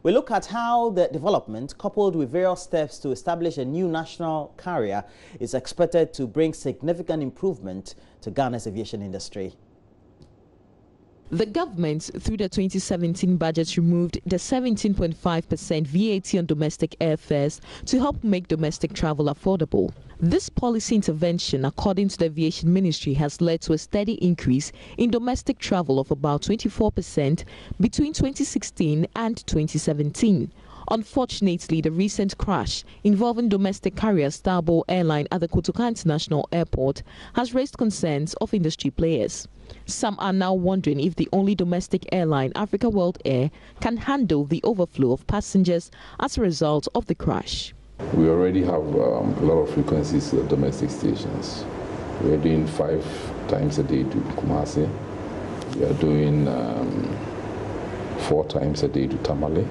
We look at how the development, coupled with various steps to establish a new national carrier, is expected to bring significant improvement to Ghana's aviation industry. The government, through the 2017 budget, removed the 17.5% VAT on domestic airfares to help make domestic travel affordable. This policy intervention, according to the Aviation Ministry, has led to a steady increase in domestic travel of about 24% between 2016 and 2017. Unfortunately, the recent crash involving domestic carrier Starboard Airline at the Kotoka International Airport has raised concerns of industry players. Some are now wondering if the only domestic airline, Africa World Air, can handle the overflow of passengers as a result of the crash. We already have a lot of frequencies at domestic stations. We are doing 5 times a day to Kumasi. We are doing 4 times a day to Tamale,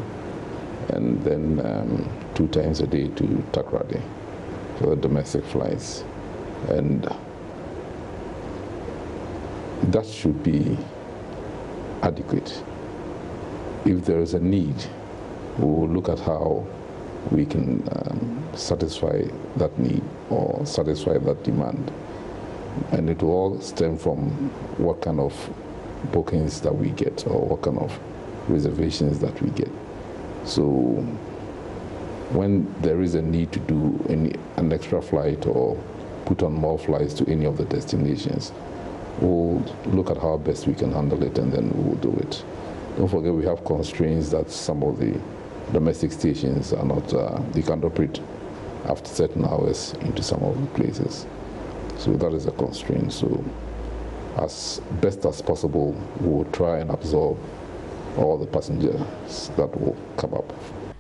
and then 2 times a day to Takoradi for the domestic flights. And that should be adequate. If there is a need, we will look at how we can satisfy that need or satisfy that demand. And it will all stem from what kind of bookings that we get or what kind of reservations that we get. So when there is a need to do an extra flight or put on more flights to any of the destinations, we'll look at how best we can handle it, and then we'll do it. Don't forget, we have constraints that some of the domestic stations are not, they can't operate after certain hours into some of the places. So that is a constraint. So as best as possible, we'll try and absorb all the passengers that will come up.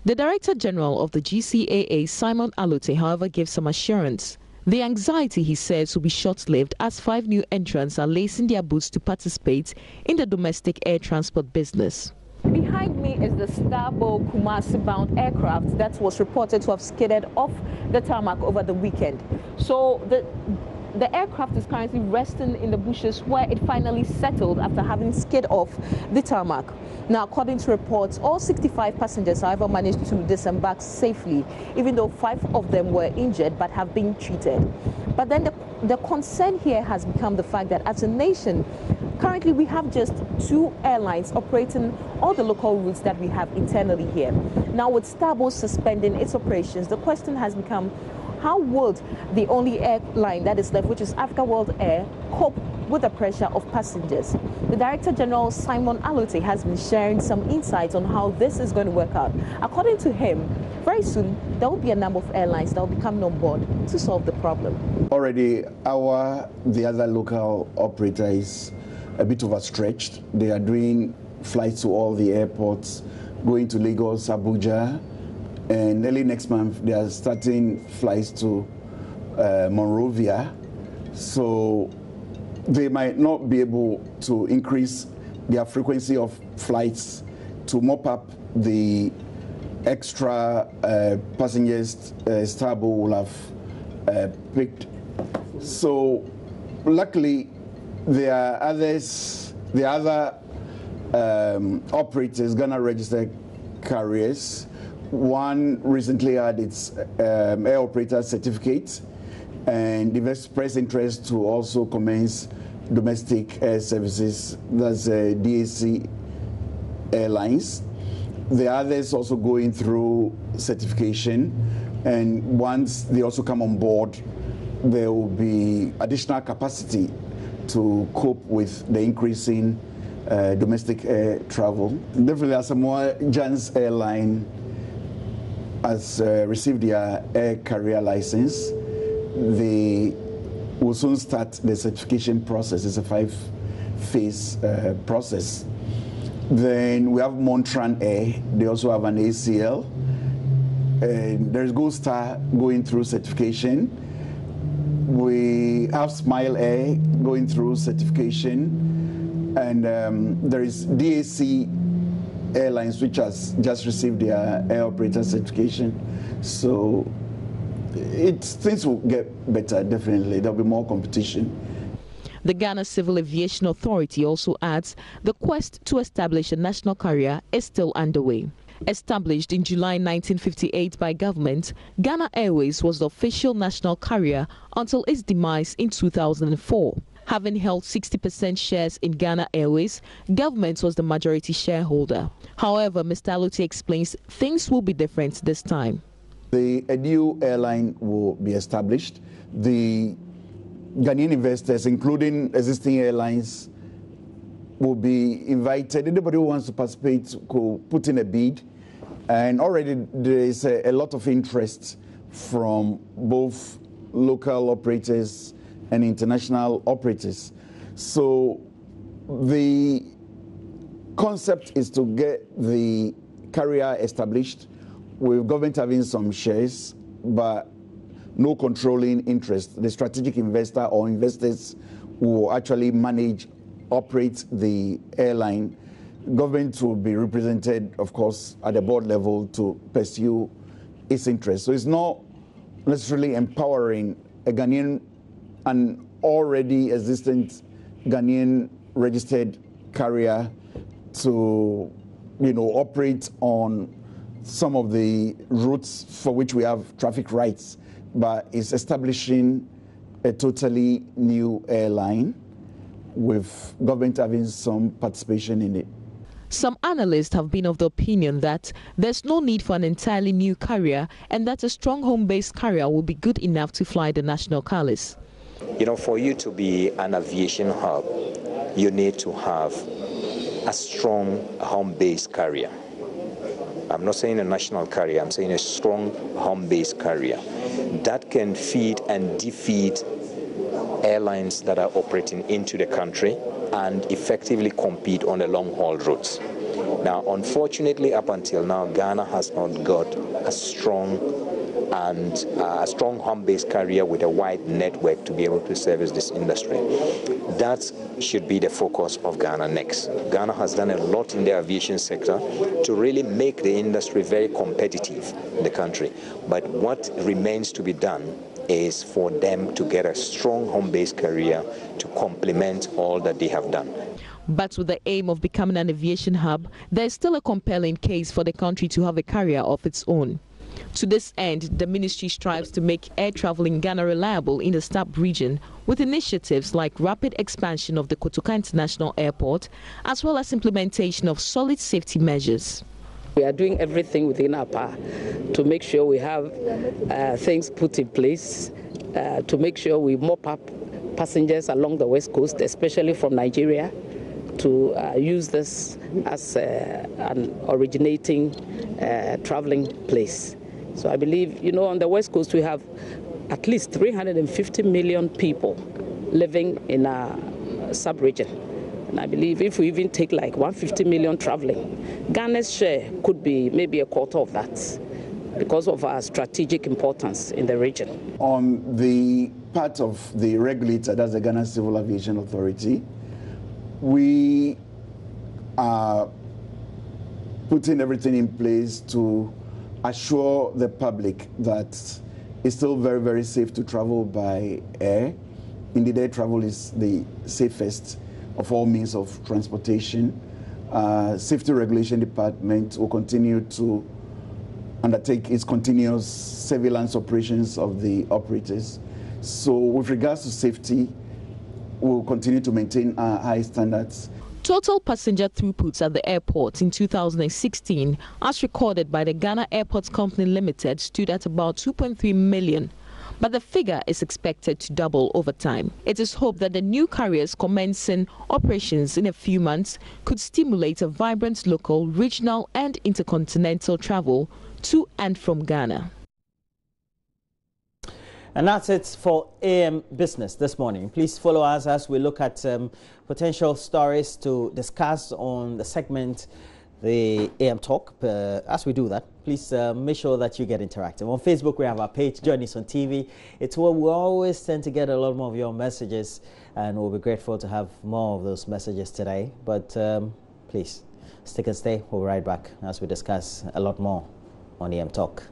The Director General of the GCAA, Simon Alute, however, gave some assurance. The anxiety, he says, will be short-lived as 5 new entrants are lacing their boots to participate in the domestic air transport business. Behind me is the Starboard Kumasi-bound aircraft that was reported to have skidded off the tarmac over the weekend. So the aircraft is currently resting in the bushes where it finally settled after having skid off the tarmac. Now, according to reports, all 65 passengers, however, managed to disembark safely, even though 5 of them were injured but have been treated. But then the concern here has become the fact that as a nation, currently we have just 2 airlines operating all the local routes that we have internally here. Now, with Starboard suspending its operations, the question has become, how would the only airline that is left, which is Africa World Air, cope with the pressure of passengers? The Director General, Simon Alute, has been sharing some insights on how this is going to work out. According to him, very soon there will be a number of airlines that will be coming on board to solve the problem. Already the other local operator is a bit overstretched. They are doing flights to all the airports, going to Lagos, Abuja, and early next month they are starting flights to Monrovia. So they might not be able to increase their frequency of flights to mop up the extra passengers Starboard will have picked. So luckily there are others, the other operators, Ghana registered carriers. One recently had its air operator certificate and expressed interest to also commence domestic air services. That's DAC Airlines. The others also going through certification, and once they also come on board, there will be additional capacity to cope with the increasing domestic air travel. Definitely, Asamoah Gyan's airline has received their air carrier license. They will soon start the certification process. It's a 5-phase process. Then we have Montran Air. They also have an ACL. And there's Gold Star going through certification. We have Smile Air going through certification. And there is DAC Airlines, which has just received their air operator certification. So things will get better, definitely. There'll be more competition. The Ghana Civil Aviation Authority also adds the quest to establish a national carrier is still underway. Established in July 1958 by government, Ghana Airways was the official national carrier until its demise in 2004. Having held 60% shares in Ghana Airways, government was the majority shareholder. However, Mr. Alute explains things will be different this time. A new airline will be established. The Ghanaian investors, including existing airlines, will be invited. Anybody who wants to participate could put in a bid. And already there is a lot of interest from both local operators and international operators. So the concept is to get the carrier established with government having some shares, but no controlling interest. The strategic investor or investors will actually manage, operate the airline. Government will be represented, of course, at the board level to pursue its interests. So it's not necessarily empowering a Ghanaian, an already existent Ghanaian registered carrier to, operate on some of the routes for which we have traffic rights, but it's establishing a totally new airline with government having some participation in it. Some analysts have been of the opinion that there's no need for an entirely new carrier and that a strong home-based carrier will be good enough to fly the national colours. For you to be an aviation hub, you need to have a strong home-based carrier. I'm not saying a national carrier, I'm saying a strong home-based carrier that can feed and defeat airlines that are operating into the country and effectively compete on the long-haul routes. Now, unfortunately, up until now, Ghana has not got a strong home-based carrier with a wide network to be able to service this industry. That should be the focus of Ghana next. Ghana has done a lot in the aviation sector to really make the industry very competitive in the country. But what remains to be done is for them to get a strong home-based carrier to complement all that they have done. But with the aim of becoming an aviation hub, there is still a compelling case for the country to have a carrier of its own. To this end, the ministry strives to make air travel in Ghana reliable in the STAP region with initiatives like rapid expansion of the Kotoka International Airport, as well as implementation of solid safety measures. We are doing everything within our power to make sure we have things put in place, to make sure we mop up passengers along the West Coast, especially from Nigeria, to use this as an originating traveling place. So I believe, on the West Coast we have at least 350 million people living in our sub-region. And I believe if we even take like 150 million traveling, Ghana's share could be maybe a quarter of that because of our strategic importance in the region. On the part of the regulator, that's the Ghana Civil Aviation Authority, we are putting everything in place to assure the public that it's still very, very safe to travel by air. Indeed, air travel is the safest of all means of transportation. Safety Regulation Department will continue to undertake its continuous surveillance operations of the operators. So with regards to safety, we'll continue to maintain our high standards. Total passenger throughputs at the airport in 2016, as recorded by the Ghana Airports Company Limited, stood at about 2.3 million. But the figure is expected to double over time. It is hoped that the new carriers commencing operations in a few months could stimulate a vibrant local, regional and intercontinental travel to and from Ghana. And that's it for AM Business this morning. Please follow us as we look at potential stories to discuss on the segment, the AM Talk. As we do that, please make sure that you get interactive. On Facebook, we have our page, JoyNews on TV. It's where we always tend to get a lot more of your messages, and we'll be grateful to have more of those messages today. But please, stick and stay. We'll be right back as we discuss a lot more on AM Talk.